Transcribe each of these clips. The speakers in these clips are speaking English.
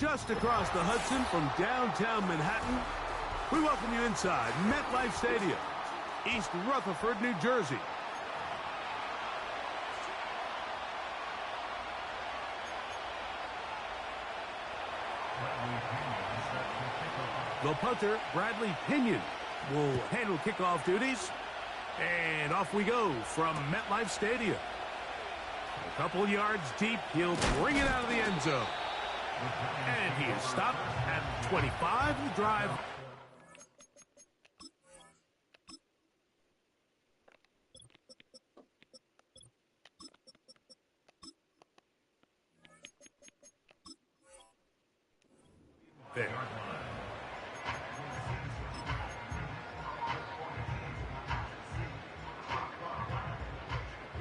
just across the Hudson from downtown Manhattan. We welcome you inside MetLife Stadium, East Rutherford, New Jersey. The punter, Bradley Pinion, will handle kickoff duties. And off we go from MetLife Stadium. A couple yards deep, he'll bring it out of the end zone. And he is stopped at 25. The drive. There.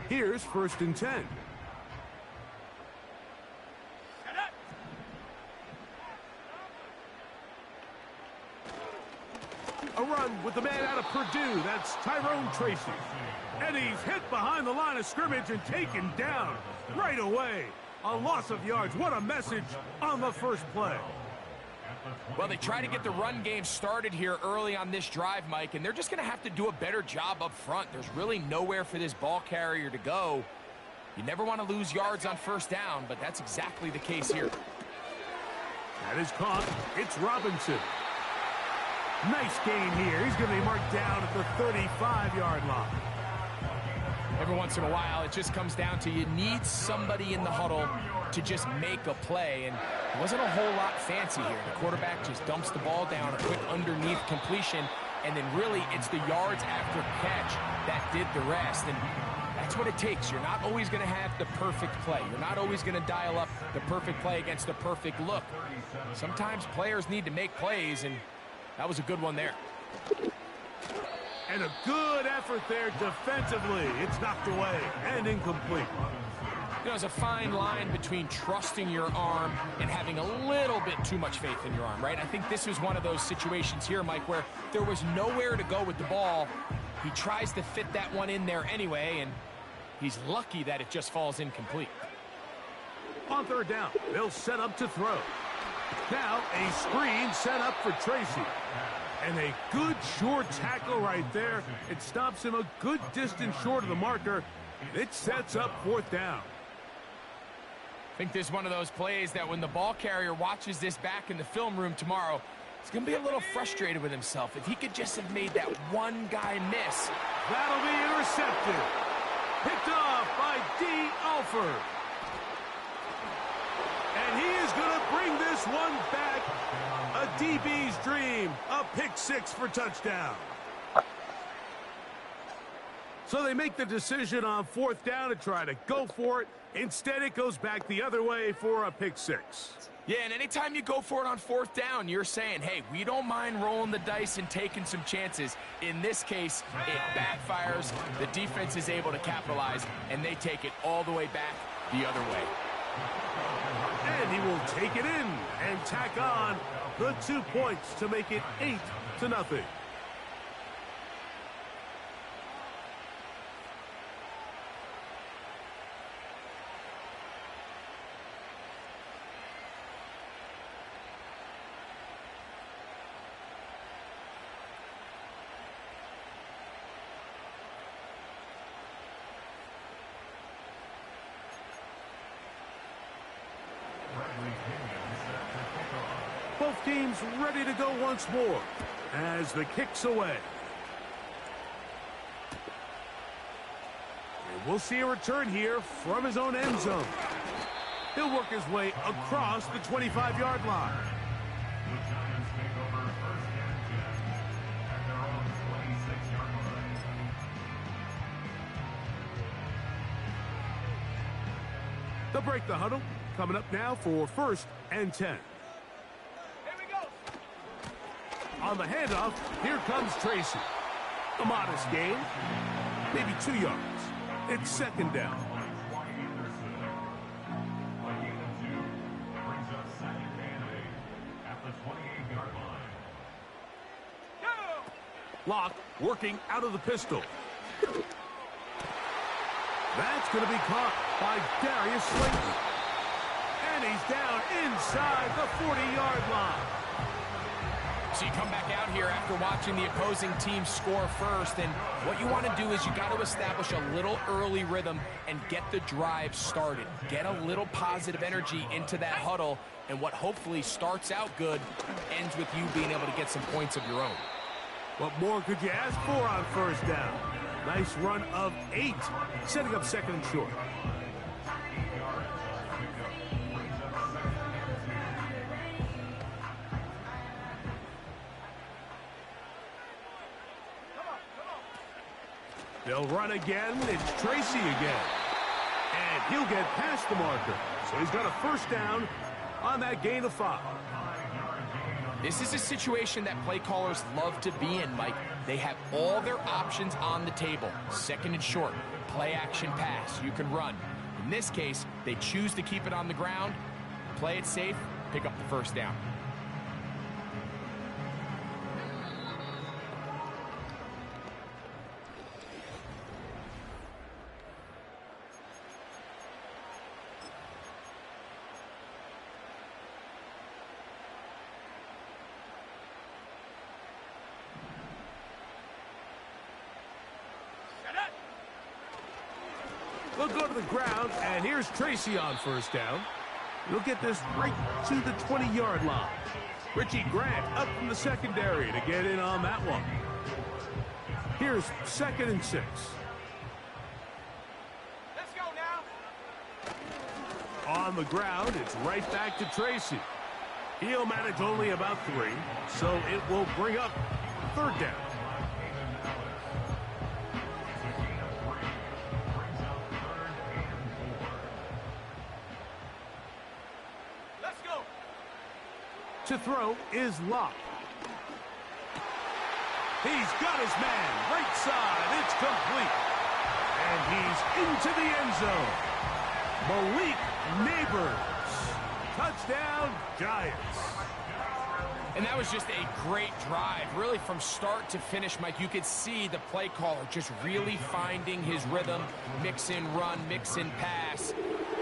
Here's 1st and 10. A run with the man out of Purdue. That's Tyrone Tracy. And he's hit behind the line of scrimmage and taken down right away. A loss of yards. What a message on the first play. Well, they try to get the run game started here early on this drive, Mike, and they're just going to have to do a better job up front. There's really nowhere for this ball carrier to go. You never want to lose yards on 1st down, but that's exactly the case here. That is caught. It's Robinson. Nice gain here. He's going to be marked down at the 35-yard line. Every once in a while, it just comes down to you need somebody in the huddle to just make a play, and it wasn't a whole lot fancy here. The quarterback just dumps the ball down, a quick underneath completion, and then really it's the yards after catch that did the rest, and that's what it takes. You're not always going to have the perfect play. You're not always going to dial up the perfect play against the perfect look. Sometimes players need to make plays, and that was a good one there. And a good effort there defensively. It's knocked away and incomplete. You know, there's a fine line between trusting your arm and having a little bit too much faith in your arm, right? I think this was one of those situations here, Mike, where there was nowhere to go with the ball. He tries to fit that one in there anyway, and he's lucky that it just falls incomplete. On 3rd down, they'll set up to throw. Now a screen set up for Tracy. And a good short tackle right there. It stops him a good distance short of the marker. It sets up 4th down. I think this is one of those plays that when the ball carrier watches this back in the film room tomorrow, he's going to be a little frustrated with himself. If he could just have made that one guy miss. That'll be intercepted. Picked off by D. Alford. And he is going to bring this one back. A DB's dream. A pick-6 for touchdown. So they make the decision on 4th down to try to go for it. Instead, it goes back the other way for a pick-6. Yeah, and anytime you go for it on 4th down, you're saying, hey, we don't mind rolling the dice and taking some chances. In this case, it backfires. The defense is able to capitalize, and they take it all the way back the other way. And he will take it in and tack on the 2 points to make it 8-0. Both teams ready to go once more as the kick's away. And we'll see a return here from his own end zone. He'll work his way across the 25-yard line. They'll break the huddle. Coming up now for 1st and 10. On the handoff, here comes Tracy. A modest gain, maybe 2 yards. It's 2nd down. Lock working out of the pistol. That's going to be caught by Darius Slayton. And he's down inside the 40-yard line. So you come back out here after watching the opposing team score first, and what you want to do is you got to establish a little early rhythm and get the drive started. Get a little positive energy into that huddle, and what hopefully starts out good ends with you being able to get some points of your own. What more could you ask for on first down? Nice run of 8, setting up second and short. They'll run again. It's Tracy again. And he'll get past the marker. So he's got a first down on that gain of 5. This is a situation that play callers love to be in, Mike. They have all their options on the table. Second and short, play action pass. You can run. In this case, they choose to keep it on the ground, play it safe, pick up the first down. They'll go to the ground, and here's Tracy on first down. He'll get this right to the 20-yard line. Richie Grant up from the secondary to get in on that one. Here's second and 6. Let's go now. On the ground, it's right back to Tracy. He'll manage only about 3, so it will bring up third down. To throw is Locke. He's got his man right side. It's complete. And he's into the end zone. Malik Neighbors. Touchdown, Giants. And that was just a great drive. Really from start to finish, Mike, you could see the play caller just really finding his rhythm. Mix in run, mix in pass.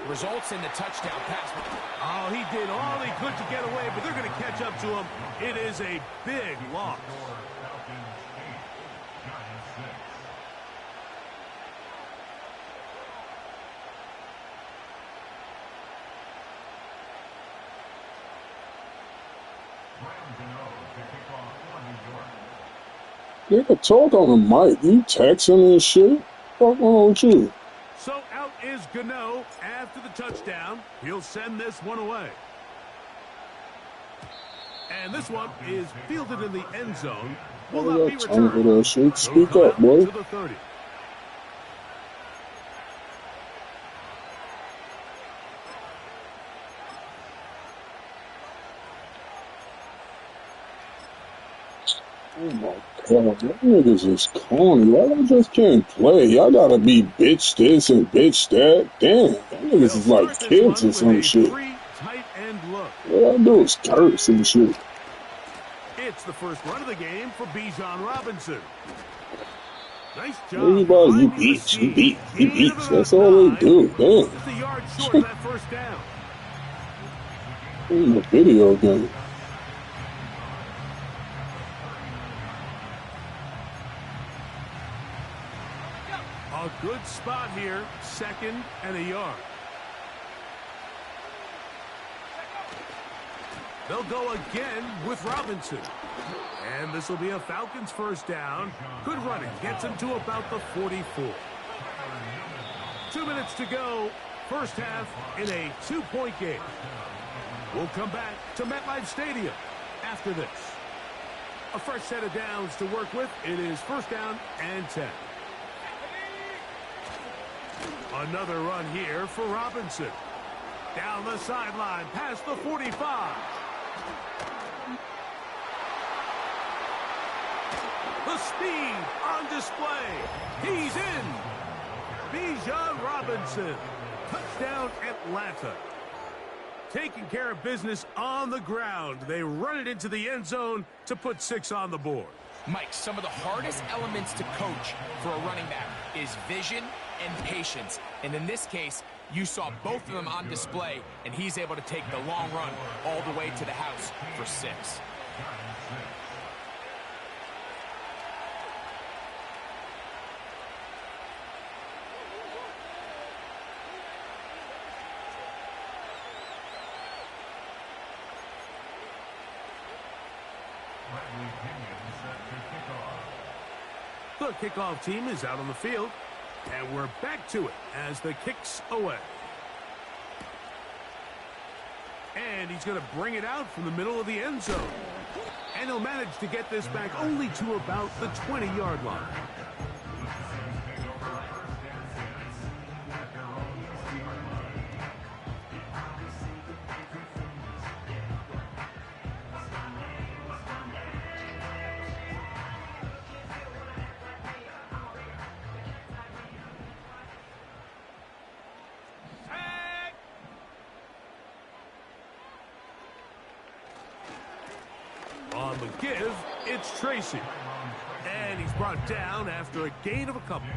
Results in the touchdown pass. Oh, he did all he could to get away, but they're going to catch up to him. It is a big loss. Yeah, talk on the mic. You texting and shit. What's wrong with you? So out is Gano after the touchdown. He'll send this one away. And this one is fielded in the end zone. Will not be returned. For that shit. Speak up, boy. To the 30. Oh my god, that niggas is corny. Y'all just can't play. Y'all gotta be bitch this and bitch that. Damn, that niggas is like kids or some shit. Tight end look. What I do is curse and shit. It's the first run of the game for Bijan Robinson. Nice job. Everybody, you beats. That's all they do. Damn. Just a yard short of that first down. In the video game. A good spot here, second and a yard. They'll go again with Robinson. And this will be a Falcons first down. Good running, gets him to about the 44. 2 minutes to go, first half in a 2-point game. We'll come back to MetLife Stadium after this. A fresh set of downs to work with. It is first down and 10. Another run here for Robinson. Down the sideline, past the 45. The speed on display. He's in. Bijan Robinson. Touchdown, Atlanta. Taking care of business on the ground. They run it into the end zone to put 6 on the board. Mike, some of the hardest elements to coach for a running back is vision and patience. And in this case, You saw both of them on display, and he's able to take the long run all the way to the house for 6. The kickoff team is out on the field, and we're back to it as the kick's away. And he's going to bring it out from the middle of the end zone. And he'll manage to get this back only to about the 20-yard line. On the give, it's Tracy. And he's brought down after a gain of a couple.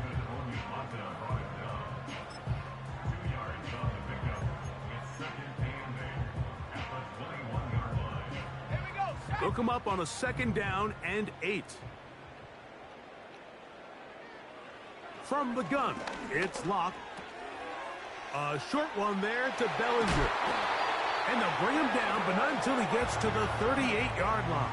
They'll come up on a 2nd down and 8. From the gun, it's Locke. A short one there to Bellinger. And they'll bring him down, but not until he gets to the 38-yard line.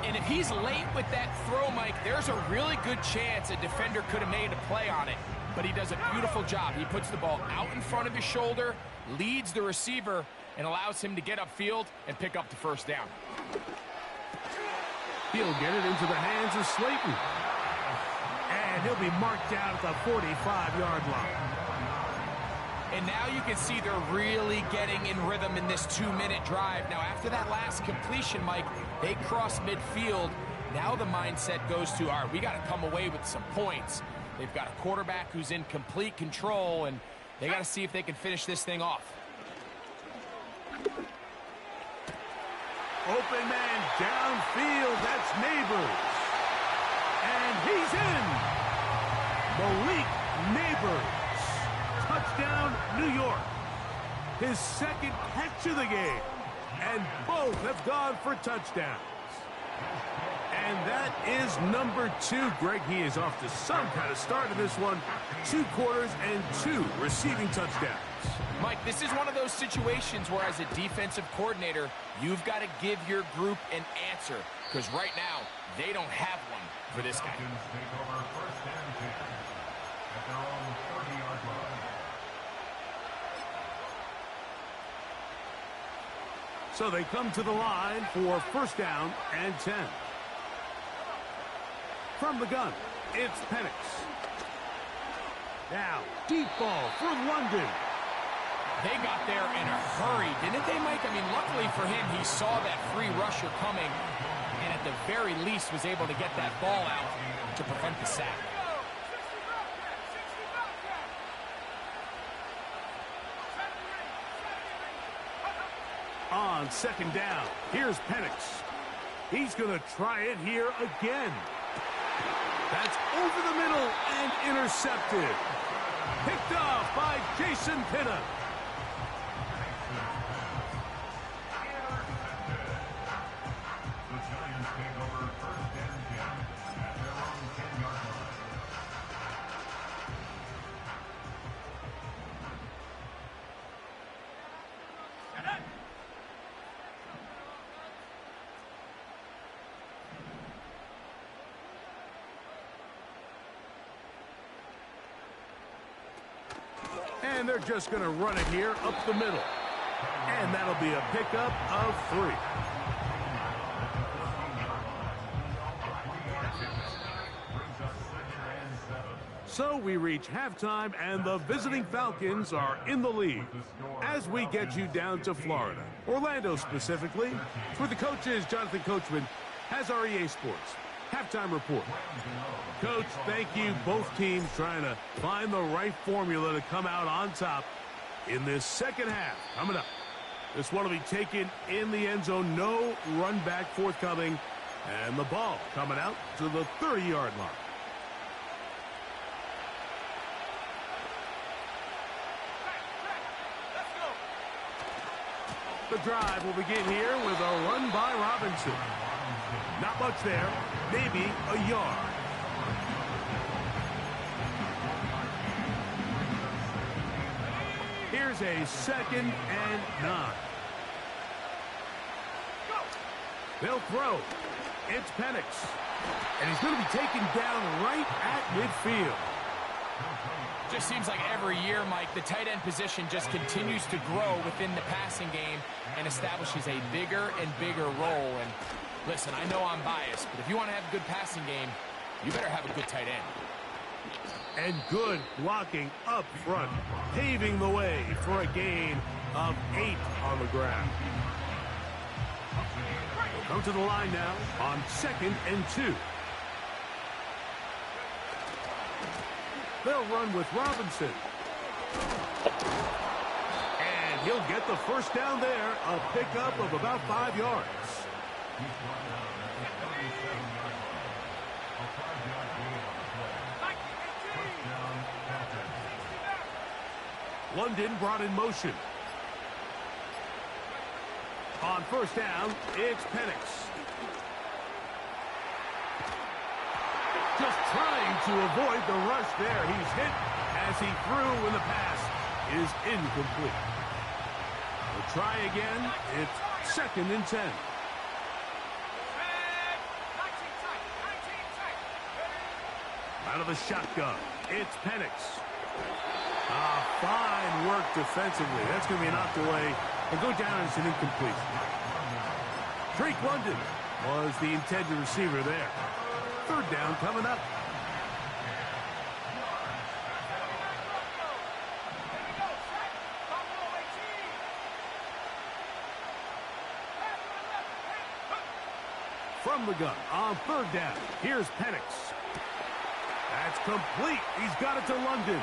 And if he's late with that throw, Mike, there's a really good chance a defender could have made a play on it. But he does a beautiful job. He puts the ball out in front of his shoulder, leads the receiver, and allows him to get upfield and pick up the 1st down. He'll get it into the hands of Slayton. And he'll be marked down at the 45-yard line. And now you can see they're really getting in rhythm in this 2-minute drive. Now, after that last completion, Mike, they cross midfield. Now the mindset goes to, all right, we got to come away with some points. They've got a quarterback who's in complete control, and they got to see if they can finish this thing off. Open man downfield. That's Neighbors. And he's in. Malik Neighbors. Touchdown, New York. His 2nd catch of the game. And both have gone for touchdowns. And that is number 2. Greg, he is off to some kind of start in this one. 2 quarters and 2 receiving touchdowns. Mike, this is one of those situations where as a defensive coordinator, you've got to give your group an answer. Because right now, they don't have one for this guy. So they come to the line for 1st down and 10. From the gun, it's Penix. Now, deep ball for London. They got there in a hurry, didn't they, Mike? I mean, luckily for him, he saw that free rusher coming, and at the very least was able to get that ball out to prevent the sack. On 2nd down, here's Penix. He's going to try it here again. That's over the middle and intercepted. Picked off by Jason Pinna. And they're just going to run it here up the middle. And that'll be a pickup of 3. So we reach halftime, and the visiting Falcons are in the lead. As we get you down to Florida, Orlando specifically, for the coaches, Jonathan Coachman has our EA Sports halftime report. Coach, thank you. Both teams trying to find the right formula to come out on top in this 2nd half. Coming up, this one will be taken in the end zone. No run back forthcoming. And the ball coming out to the 30-yard line. The drive will begin here with a run by Robinson. Not much there, maybe a yard. Here's a 2nd and 9. They'll throw. It's Penix. And he's going to be taken down right at midfield. Just seems like every year, Mike, the tight end position just continues to grow within the passing game and establishes a bigger and bigger role. And listen, I know I'm biased, but if you want to have a good passing game, you better have a good tight end. And good blocking up front, paving the way for a gain of 8 on the ground. We'll come to the line now on 2nd and 2. They'll run with Robinson. And he'll get the first down there, a pickup of about 5 yards. London brought in motion. On first down, it's Penix. Just trying to avoid the rush there. He's hit as he threw when the pass is incomplete. We'll try again. It's 2nd and 10. Out of the shotgun, it's Penix. Fine work defensively. That's going to be knocked away and go down as an incomplete. Drake London was the intended receiver there. 3rd down coming up. From the gun on 3rd down. Here's Penix. That's complete. He's got it to London.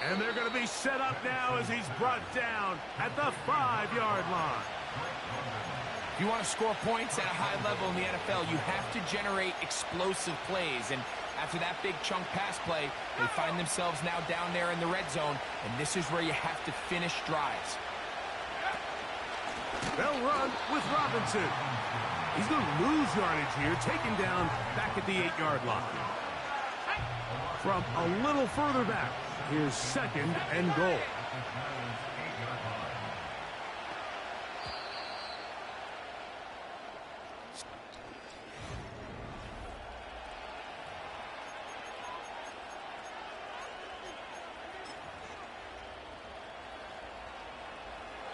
And they're going to be set up now as he's brought down at the 5-yard line. If you want to score points at a high level in the NFL, you have to generate explosive plays. And after that big chunk pass play, they find themselves now down there in the red zone. And this is where you have to finish drives. They'll run with Robinson. He's going to lose yardage here, taken down back at the 8-yard line. From a little further back, here's 2nd and goal.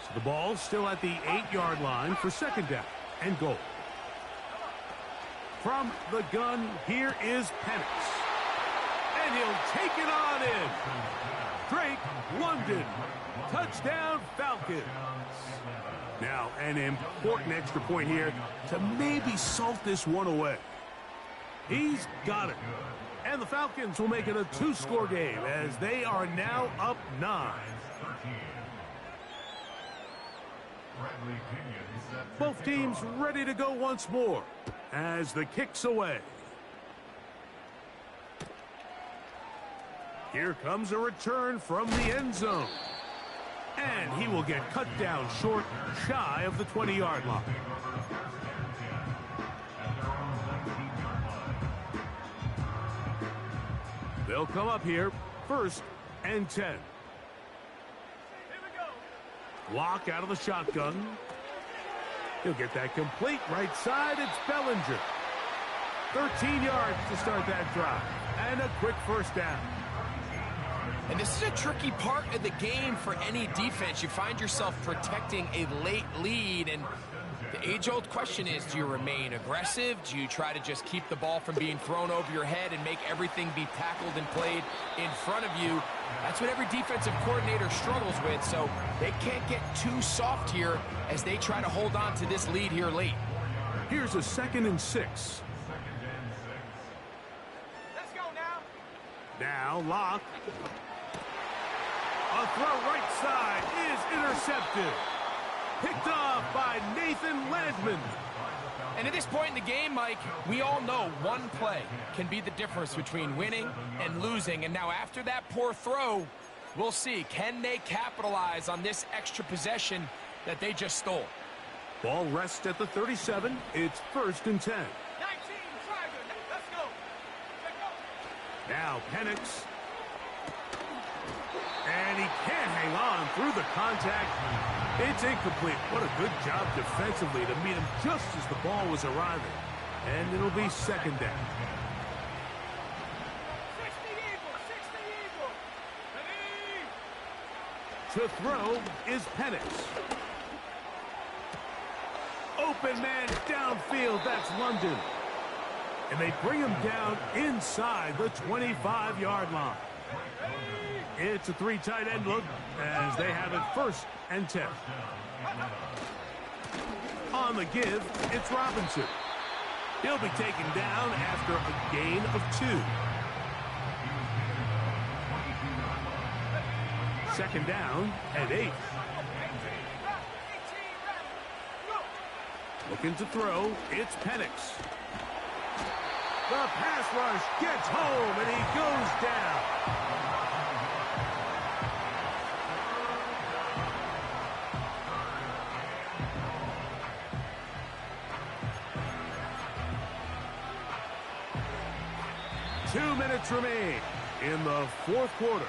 So the ball's still at the 8-yard line for 2nd down and goal. From the gun, here is Penix. And he'll take it on in. Drake London. Touchdown Falcons. Now, an important extra point here to maybe salt this one away. He's got it. And the Falcons will make it a 2-score game as they are now up 9. Both teams ready to go once more as the kick's away. Here comes a return from the end zone. And he will get cut down short, shy of the 20-yard line. They'll come up here, 1st and 10. Lock out of the shotgun. He'll get that complete right side. It's Bellinger. 13 yards to start that drive. And a quick first down. And this is a tricky part of the game for any defense. You find yourself protecting a late lead, and the age-old question is, do you remain aggressive? Do you try to just keep the ball from being thrown over your head and make everything be tackled and played in front of you? That's what every defensive coordinator struggles with, so they can't get too soft here as they try to hold on to this lead here late. Here's a 2nd and 6. Let's go now. Now, Locke. A throw right side is intercepted. Picked off by Nathan Landman. And at this point in the game, Mike, we all know one play can be the difference between winning and losing. And now after that poor throw, We'll see. Can they capitalize on this extra possession that they just stole? Ball rests at the 37. It's 1st and 10. 19, let's go. Now Penix. And he can't hang on through the contact. It's incomplete. What a good job defensively to meet him just as the ball was arriving. And it'll be 2nd down. 60 Eagle. Ready? To throw is Penix. Open man downfield. That's London. And they bring him down inside the 25-yard line. It's a 3 tight end look as they have it 1st and 10. On the give, it's Robinson. He'll be taken down after a gain of 2. 2nd down and 8. Looking to throw, it's Penix. The pass rush gets home and he goes down. Two minutes remain in the 4th quarter.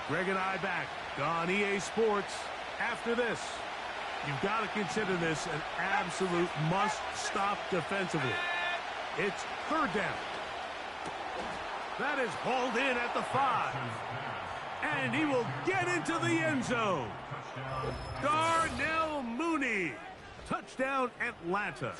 Greg and I back on EA Sports. After this, you've got to consider this an absolute must-stop defensively. It's 3rd down. That is hauled in at the 5. And he will get into the end zone. Darnell Mooney. Touchdown, Atlanta.